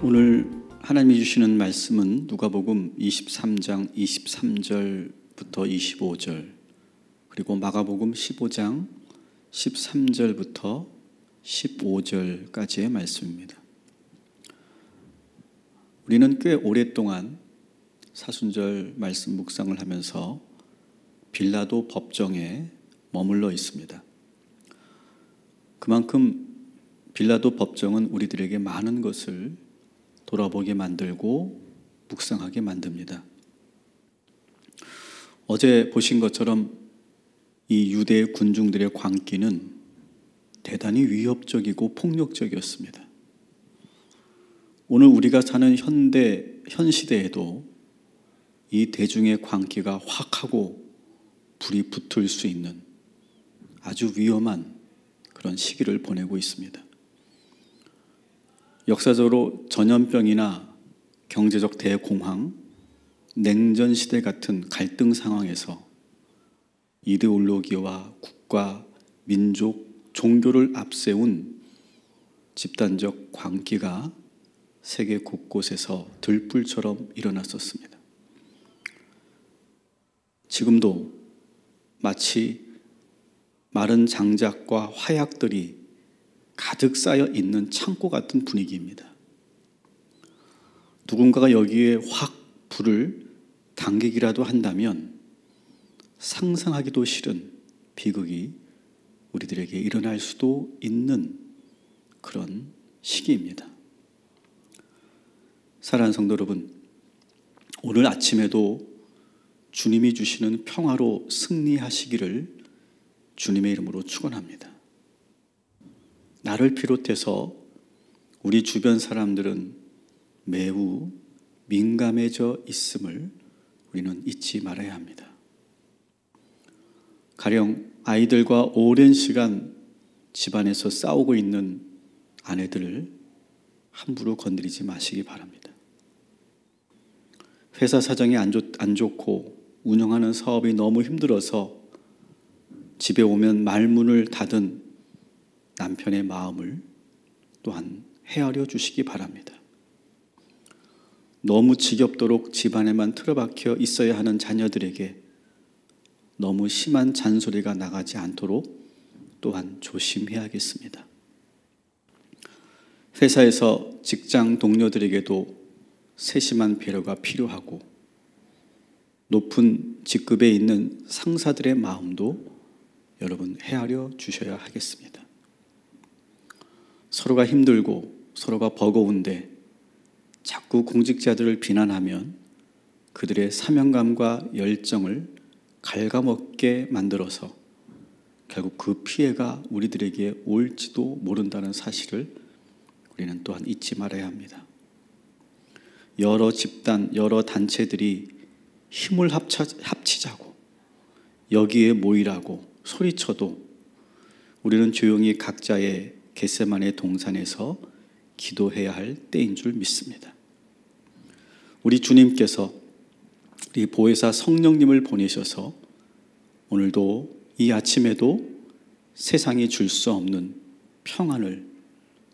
오늘 하나님이 주시는 말씀은 누가복음 23장 23절부터 25절, 그리고 마가복음 15장 13절부터 15절까지의 말씀입니다. 우리는 꽤 오랫동안 사순절 말씀 묵상을 하면서 빌라도 법정에 머물러 있습니다. 그만큼 빌라도 법정은 우리들에게 많은 것을 돌아보게 만들고 묵상하게 만듭니다. 어제 보신 것처럼 이 유대 군중들의 광기는 대단히 위협적이고 폭력적이었습니다. 오늘 우리가 사는 현 시대에도 이 대중의 광기가 확 하고 불이 붙을 수 있는 아주 위험한 그런 시기를 보내고 있습니다. 역사적으로 전염병이나 경제적 대공황, 냉전 시대 같은 갈등 상황에서 이데올로기와 국가, 민족, 종교를 앞세운 집단적 광기가 세계 곳곳에서 들불처럼 일어났었습니다. 지금도 마치 마른 장작과 화약들이 가득 쌓여 있는 창고 같은 분위기입니다. 누군가가 여기에 확 불을 당기기라도 한다면 상상하기도 싫은 비극이 우리들에게 일어날 수도 있는 그런 시기입니다. 사랑하는 성도 여러분, 오늘 아침에도 주님이 주시는 평화로 승리하시기를 주님의 이름으로 축원합니다. 나를 비롯해서 우리 주변 사람들은 매우 민감해져 있음을 우리는 잊지 말아야 합니다. 가령 아이들과 오랜 시간 집안에서 싸우고 있는 아내들을 함부로 건드리지 마시기 바랍니다. 회사 사정이 안 좋고 운영하는 사업이 너무 힘들어서 집에 오면 말문을 닫은 남편의 마음을 또한 헤아려 주시기 바랍니다. 너무 지겹도록 집안에만 틀어박혀 있어야 하는 자녀들에게 너무 심한 잔소리가 나가지 않도록 또한 조심해야겠습니다. 회사에서 직장 동료들에게도 세심한 배려가 필요하고, 높은 직급에 있는 상사들의 마음도 여러분 헤아려 주셔야 하겠습니다. 서로가 힘들고 서로가 버거운데 자꾸 공직자들을 비난하면 그들의 사명감과 열정을 갉아먹게 만들어서 결국 그 피해가 우리들에게 올지도 모른다는 사실을 우리는 또한 잊지 말아야 합니다. 여러 집단, 여러 단체들이 힘을 합치자고 여기에 모이라고 소리쳐도 우리는 조용히 각자의 겟세마네 동산에서 기도해야 할 때인 줄 믿습니다. 우리 주님께서 우리 보혜사 성령님을 보내셔서 오늘도 이 아침에도 세상이 줄 수 없는 평안을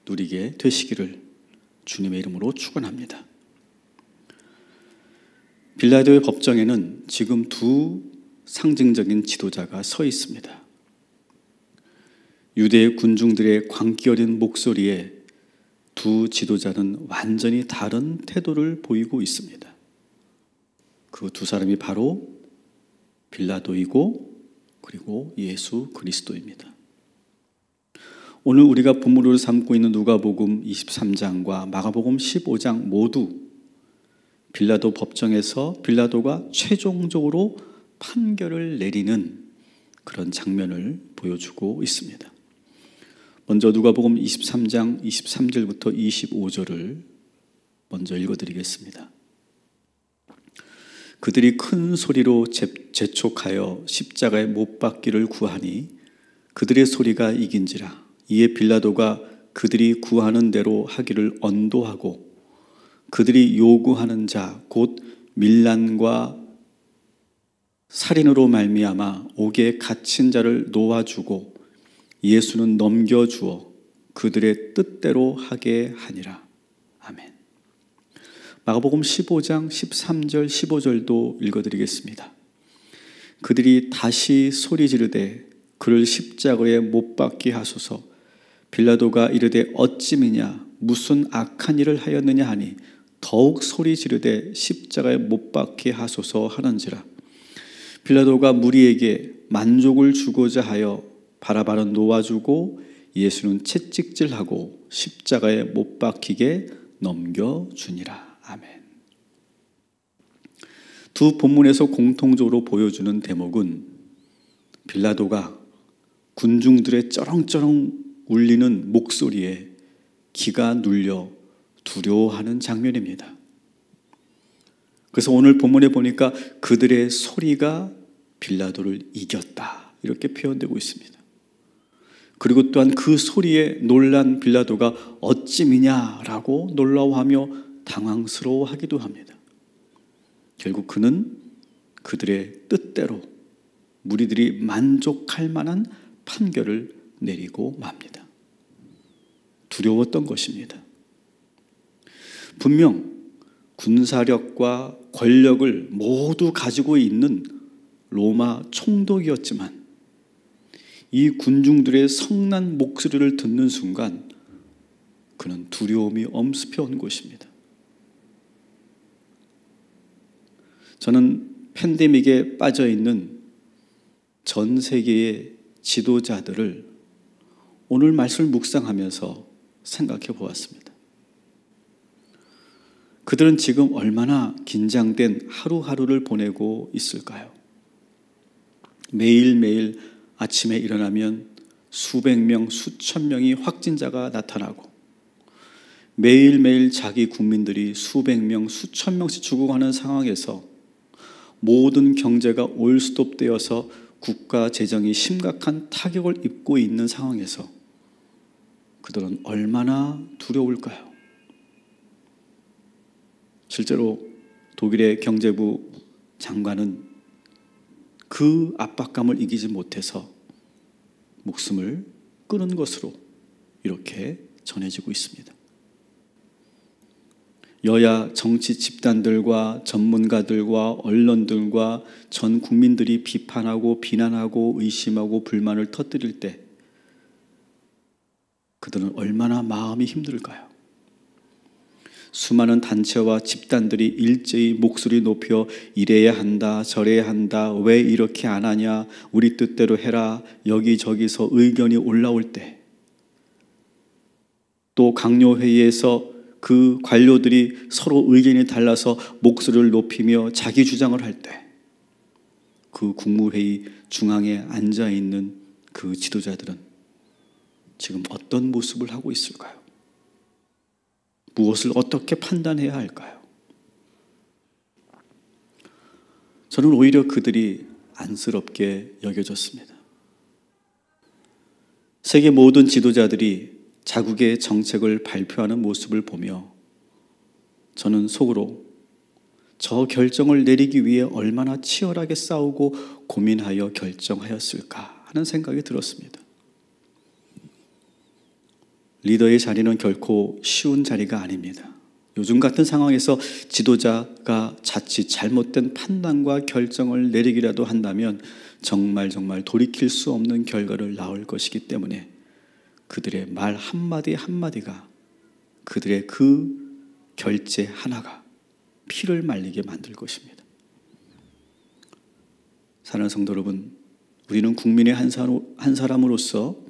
누리게 되시기를 주님의 이름으로 축원합니다. 빌라도의 법정에는 지금 두 상징적인 지도자가 서 있습니다. 유대의 군중들의 광기 어린 목소리에 두 지도자는 완전히 다른 태도를 보이고 있습니다. 그 두 사람이 바로 빌라도이고 그리고 예수 그리스도입니다. 오늘 우리가 본문으로 삼고 있는 누가복음 23장과 마가복음 15장 모두 빌라도 법정에서 빌라도가 최종적으로 판결을 내리는 그런 장면을 보여주고 있습니다. 먼저 누가복음 23장 23절부터 25절을 먼저 읽어드리겠습니다. 그들이 큰 소리로 재촉하여 십자가에 못 박기를 구하니 그들의 소리가 이긴지라. 이에 빌라도가 그들이 구하는 대로 하기를 언도하고 그들이 요구하는 자 곧 밀란과 살인으로 말미암아 옥에 갇힌 자를 놓아주고 예수는 넘겨주어 그들의 뜻대로 하게 하니라. 아멘. 마가복음 15장 13절 15절도 읽어드리겠습니다. 그들이 다시 소리 지르되 그를 십자가에 못 박게 하소서. 빌라도가 이르되 어찌미냐 무슨 악한 일을 하였느냐 하니 더욱 소리 지르되 십자가에 못 박게 하소서 하는지라. 빌라도가 무리에게 만족을 주고자 하여 바라바는 놓아주고 예수는 채찍질하고 십자가에 못 박히게 넘겨주니라. 아멘. 두 본문에서 공통적으로 보여주는 대목은 빌라도가 군중들의 쩌렁쩌렁 울리는 목소리에 기가 눌려 두려워하는 장면입니다. 그래서 오늘 본문에 보니까 그들의 소리가 빌라도를 이겼다 이렇게 표현되고 있습니다. 그리고 또한 그 소리에 놀란 빌라도가 어찌미냐라고 놀라워하며 당황스러워하기도 합니다. 결국 그는 그들의 뜻대로 무리들이 만족할 만한 판결을 내리고 맙니다. 두려웠던 것입니다. 분명 군사력과 권력을 모두 가지고 있는 로마 총독이었지만 이 군중들의 성난 목소리를 듣는 순간 그는 두려움이 엄습해 온 것입니다. 저는 팬데믹에 빠져 있는 전 세계의 지도자들을 오늘 말씀을 묵상하면서 생각해 보았습니다. 그들은 지금 얼마나 긴장된 하루하루를 보내고 있을까요? 매일매일 아침에 일어나면 수백 명, 수천 명이 확진자가 나타나고 매일매일 자기 국민들이 수백 명, 수천 명씩 죽어가는 상황에서 모든 경제가 올스톱되어서 국가 재정이 심각한 타격을 입고 있는 상황에서 그들은 얼마나 두려울까요? 실제로 독일의 경제부 장관은 그 압박감을 이기지 못해서 목숨을 끊은 것으로 이렇게 전해지고 있습니다. 여야 정치 집단들과 전문가들과 언론들과 전 국민들이 비판하고 비난하고 의심하고 불만을 터뜨릴 때 그들은 얼마나 마음이 힘들까요? 수많은 단체와 집단들이 일제히 목소리 높여 이래야 한다, 저래야 한다, 왜 이렇게 안 하냐, 우리 뜻대로 해라, 여기저기서 의견이 올라올 때, 또 강요회의에서 그 관료들이 서로 의견이 달라서 목소리를 높이며 자기 주장을 할 때, 그 국무회의 중앙에 앉아있는 그 지도자들은 지금 어떤 모습을 하고 있을까요? 무엇을 어떻게 판단해야 할까요? 저는 오히려 그들이 안쓰럽게 여겨졌습니다. 세계 모든 지도자들이 자국의 정책을 발표하는 모습을 보며 저는 속으로 저 결정을 내리기 위해 얼마나 치열하게 싸우고 고민하여 결정하였을까 하는 생각이 들었습니다. 리더의 자리는 결코 쉬운 자리가 아닙니다. 요즘 같은 상황에서 지도자가 자칫 잘못된 판단과 결정을 내리기라도 한다면 정말 돌이킬 수 없는 결과를 낳을 것이기 때문에 그들의 말 한마디 한마디가, 그들의 그 결제 하나가 피를 말리게 만들 것입니다. 사랑하는 성도 여러분, 우리는 국민의 한 사람으로서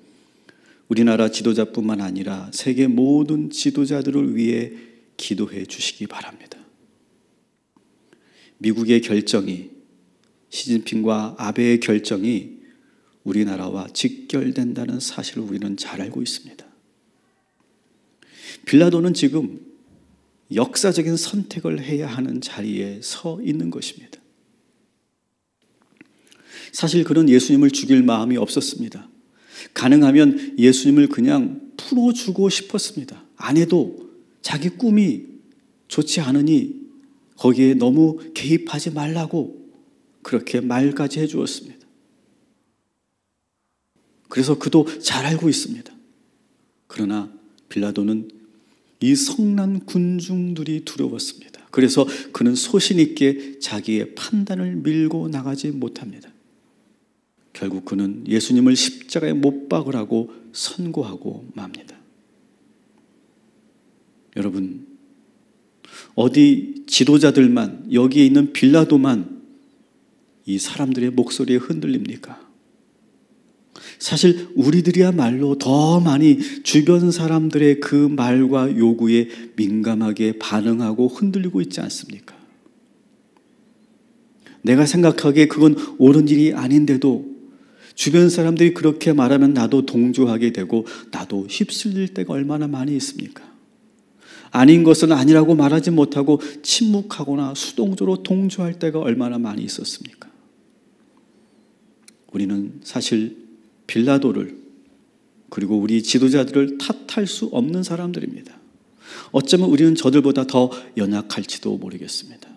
우리나라 지도자뿐만 아니라 세계 모든 지도자들을 위해 기도해 주시기 바랍니다. 미국의 결정이, 시진핑과 아베의 결정이 우리나라와 직결된다는 사실을 우리는 잘 알고 있습니다. 빌라도는 지금 역사적인 선택을 해야 하는 자리에 서 있는 것입니다. 사실 그는 예수님을 죽일 마음이 없었습니다. 가능하면 예수님을 그냥 풀어주고 싶었습니다. 안 해도 자기 꿈이 좋지 않으니 거기에 너무 개입하지 말라고 그렇게 말까지 해주었습니다. 그래서 그도 잘 알고 있습니다. 그러나 빌라도는 이 성난 군중들이 두려웠습니다. 그래서 그는 소신 있게 자기의 판단을 밀고 나가지 못합니다. 결국 그는 예수님을 십자가에 못 박으라고 선고하고 맙니다. 여러분, 어디 지도자들만, 여기에 있는 빌라도만 이 사람들의 목소리에 흔들립니까? 사실 우리들이야말로 더 많이 주변 사람들의 그 말과 요구에 민감하게 반응하고 흔들리고 있지 않습니까? 내가 생각하기에 그건 옳은 일이 아닌데도 주변 사람들이 그렇게 말하면 나도 동조하게 되고 나도 휩쓸릴 때가 얼마나 많이 있습니까? 아닌 것은 아니라고 말하지 못하고 침묵하거나 수동적으로 동조할 때가 얼마나 많이 있었습니까? 우리는 사실 빌라도를 그리고 우리 지도자들을 탓할 수 없는 사람들입니다. 어쩌면 우리는 저들보다 더 연약할지도 모르겠습니다.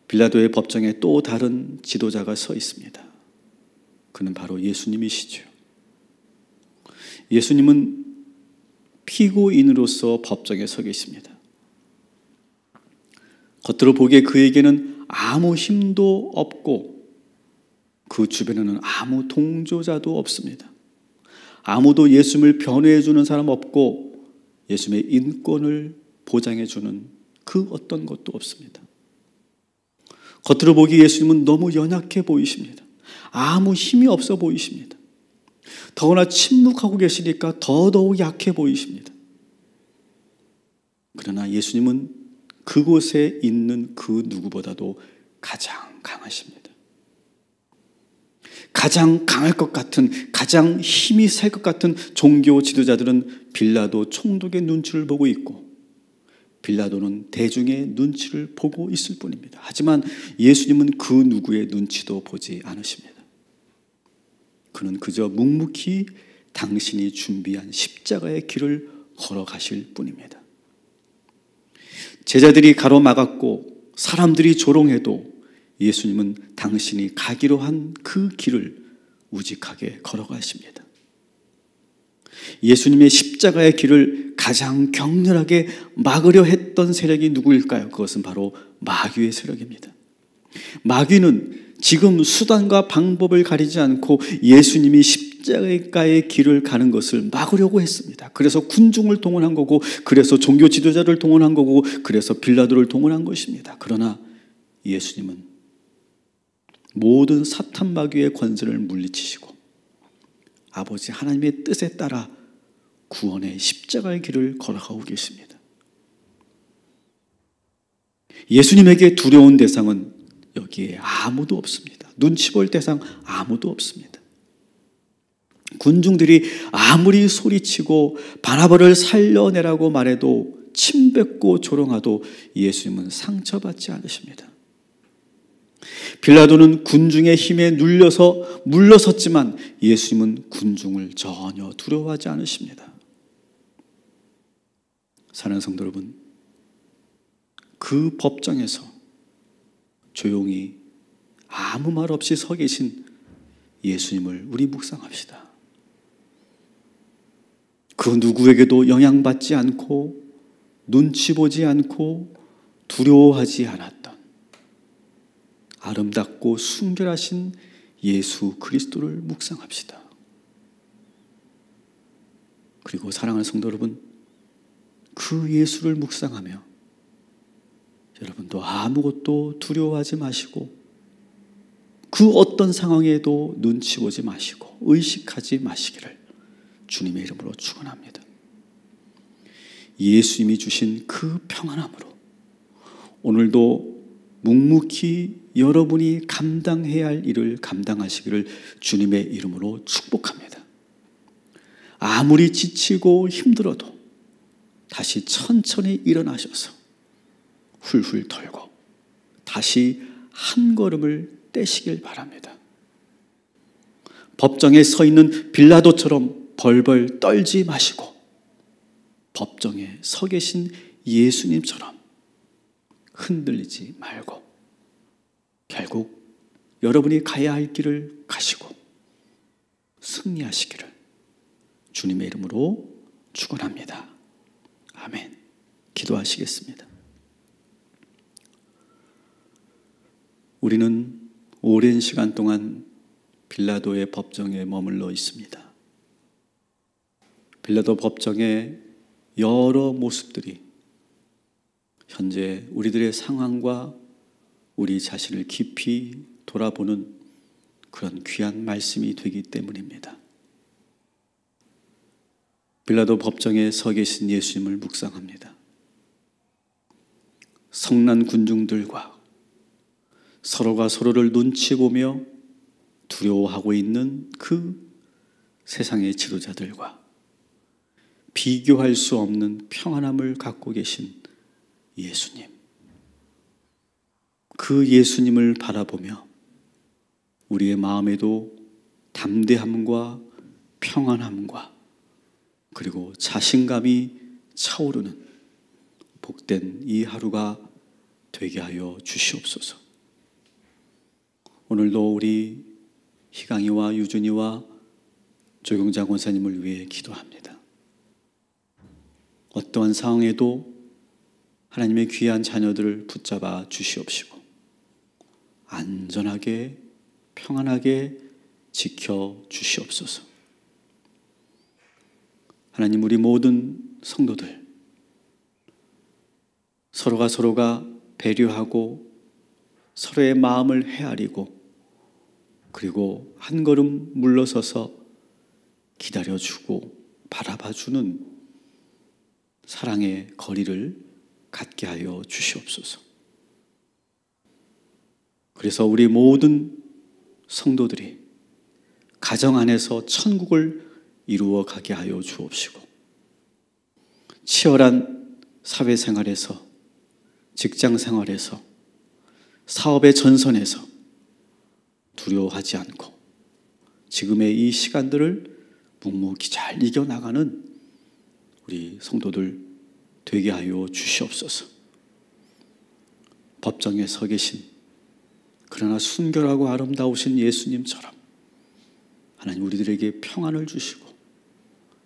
빌라도의 법정에 또 다른 지도자가 서 있습니다. 그는 바로 예수님이시죠. 예수님은 피고인으로서 법정에 서 계십니다. 겉으로 보기에 그에게는 아무 힘도 없고 그 주변에는 아무 동조자도 없습니다. 아무도 예수님을 변호해 주는 사람 없고 예수님의 인권을 보장해 주는 그 어떤 것도 없습니다. 겉으로 보기에 예수님은 너무 연약해 보이십니다. 아무 힘이 없어 보이십니다. 더구나 침묵하고 계시니까 더더욱 약해 보이십니다. 그러나 예수님은 그곳에 있는 그 누구보다도 가장 강하십니다. 가장 강할 것 같은, 가장 힘이 셀 것 같은 종교 지도자들은 빌라도 총독의 눈치를 보고 있고 빌라도는 대중의 눈치를 보고 있을 뿐입니다. 하지만 예수님은 그 누구의 눈치도 보지 않으십니다. 그는 그저 묵묵히 당신이 준비한 십자가의 길을 걸어가실 뿐입니다. 제자들이 가로막았고 사람들이 조롱해도 예수님은 당신이 가기로 한 그 길을 우직하게 걸어가십니다. 예수님의 십자가의 길을 가장 격렬하게 막으려 했던 세력이 누구일까요? 그것은 바로 마귀의 세력입니다. 마귀는 지금 수단과 방법을 가리지 않고 예수님이 십자가의 길을 가는 것을 막으려고 했습니다. 그래서 군중을 동원한 거고, 그래서 종교 지도자를 동원한 거고, 그래서 빌라도를 동원한 것입니다. 그러나 예수님은 모든 사탄 마귀의 권세를 물리치시고 아버지 하나님의 뜻에 따라 구원의 십자가의 길을 걸어가고 계십니다. 예수님에게 두려운 대상은 여기에 아무도 없습니다. 눈치 볼 대상 아무도 없습니다. 군중들이 아무리 소리치고 바나바를 살려내라고 말해도 침뱉고 조롱하도 예수님은 상처받지 않으십니다. 빌라도는 군중의 힘에 눌려서 물러섰지만 예수님은 군중을 전혀 두려워하지 않으십니다. 사랑하는 성도 여러분, 그 법정에서 조용히 아무 말 없이 서 계신 예수님을 우리 묵상합시다. 그 누구에게도 영향받지 않고 눈치 보지 않고 두려워하지 않았던 아름답고 순결하신 예수 그리스도를 묵상합시다. 그리고 사랑하는 성도 여러분, 그 예수를 묵상하며 여러분도 아무것도 두려워하지 마시고 그 어떤 상황에도 눈치 보지 마시고 의식하지 마시기를 주님의 이름으로 축원합니다. 예수님이 주신 그 평안함으로 오늘도 묵묵히 여러분이 감당해야 할 일을 감당하시기를 주님의 이름으로 축복합니다. 아무리 지치고 힘들어도 다시 천천히 일어나셔서 훌훌 털고 다시 한 걸음을 떼시길 바랍니다. 법정에 서 있는 빌라도처럼 벌벌 떨지 마시고 법정에 서 계신 예수님처럼 흔들리지 말고 결국 여러분이 가야 할 길을 가시고 승리하시기를 주님의 이름으로 축원합니다. 아멘. 기도하시겠습니다. 우리는 오랜 시간 동안 빌라도의 법정에 머물러 있습니다. 빌라도 법정의 여러 모습들이 현재 우리들의 상황과 우리 자신을 깊이 돌아보는 그런 귀한 말씀이 되기 때문입니다. 빌라도 법정에 서 계신 예수님을 묵상합니다. 성난 군중들과 서로가 서로를 눈치 보며 두려워하고 있는 그 세상의 지도자들과 비교할 수 없는 평안함을 갖고 계신 예수님. 그 예수님을 바라보며 우리의 마음에도 담대함과 평안함과 그리고 자신감이 차오르는 복된 이 하루가 되게 하여 주시옵소서. 오늘도 우리 희강이와 유준이와 조경자 권사님을 위해 기도합니다. 어떠한 상황에도 하나님의 귀한 자녀들을 붙잡아 주시옵시고 안전하게 평안하게 지켜 주시옵소서. 하나님, 우리 모든 성도들 서로가 배려하고 서로의 마음을 헤아리고 그리고 한 걸음 물러서서 기다려주고 바라봐주는 사랑의 거리를 갖게 하여 주시옵소서. 그래서 우리 모든 성도들이 가정 안에서 천국을 이루어 가게 하여 주옵시고 치열한 사회생활에서 직장생활에서 사업의 전선에서 두려워하지 않고 지금의 이 시간들을 묵묵히 잘 이겨나가는 우리 성도들 되게 하여 주시옵소서. 법정에 서 계신 그러나 순결하고 아름다우신 예수님처럼 하나님 우리들에게 평안을 주시고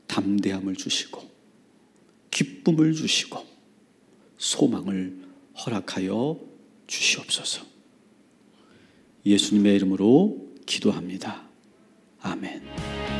담대함을 주시고 기쁨을 주시고 소망을 허락하여 주시옵소서. 예수님의 이름으로 기도합니다. 아멘.